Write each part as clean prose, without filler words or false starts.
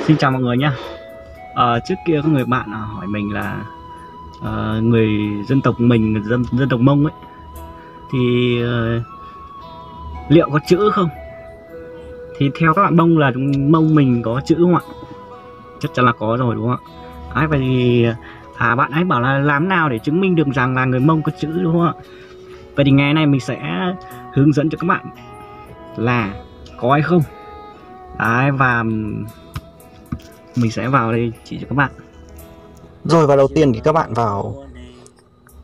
Xin chào mọi người nhé. Trước kia có người bạn hỏi mình là người dân tộc mình, dân tộc Mông ấy, thì liệu có chữ không? Thì theo các bạn Mông là Mông mình có chữ không ạ? Chắc chắn là có rồi đúng không ạ? Vậy thì bạn ấy bảo là làm nào để chứng minh được rằng là người Mông có chữ đúng không ạ? Vậy thì ngày nay mình sẽ hướng dẫn cho các bạn là có hay không. Đấy, và mình sẽ vào đây chỉ cho các bạn. Rồi, và đầu tiên thì các bạn vào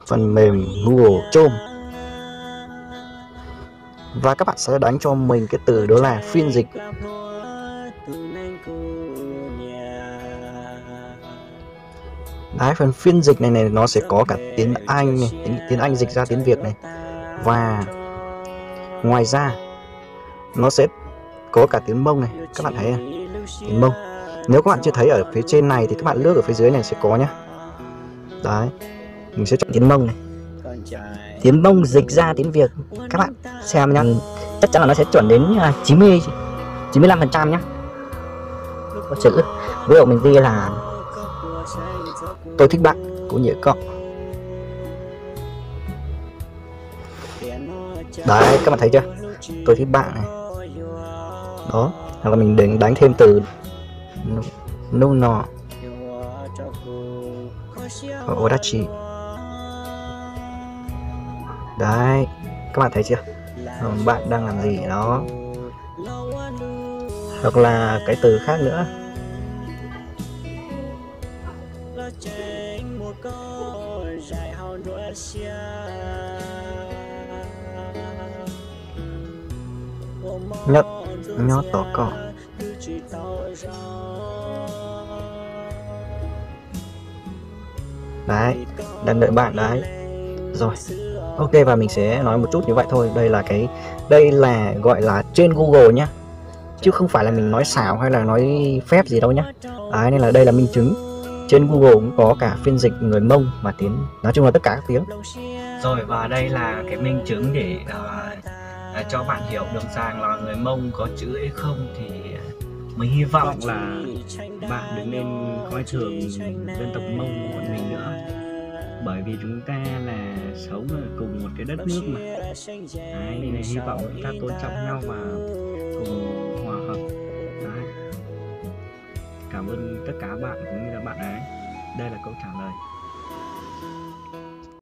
phần mềm Google Chrome và các bạn sẽ đánh cho mình cái từ đó là phiên dịch. Đấy, phần phiên dịch này nó sẽ có cả tiếng Anh này, tiếng Anh dịch ra tiếng Việt này, và ngoài ra nó sẽ có cả tiếng Mông này. Các bạn thấy tiếng Mông. Nếu các bạn chưa thấy ở phía trên này thì các bạn lướt ở phía dưới này sẽ có nhé. Đấy, mình sẽ chọn tiếng Mông này. Tiếng Mông dịch ra tiếng Việt, các bạn xem nhá. Chắc chắn là nó sẽ chuẩn đến 95% nhá. Có chữ. Ví dụ mình ghi là tôi thích bạn của Nghĩa Cộng. Đấy, các bạn thấy chưa? Tôi thích bạn này. Đó, hoặc là mình đánh thêm từ Nuno Odachi. Đấy, các bạn thấy chưa? Bạn đang làm gì đó. Hoặc là cái từ khác nữa. Nhót tỏ cỏ. Đấy, đang đợi bạn đấy. Rồi, ok, và mình sẽ nói một chút như vậy thôi. Đây là gọi là trên Google nhá, chứ không phải là mình nói xạo hay là nói phép gì đâu nhá. Đấy, nên là đây là minh chứng. Trên Google cũng có cả phiên dịch người Mông và tiếng, nói chung là tất cả các tiếng. Rồi, và đây là cái minh chứng để cho bạn hiểu được rằng là người Mông có chữ hay không. Thì mình hy vọng là bạn đừng nên coi thường dân tộc Mông của bọn mình nữa, bởi vì chúng ta là sống ở cùng một cái đất nước mà. Đấy, nên là hy vọng chúng ta tôn trọng nhau và cùng hòa hợp. Đấy. Cảm ơn tất cả các bạn cũng như là bạn ấy. Đây là câu trả lời.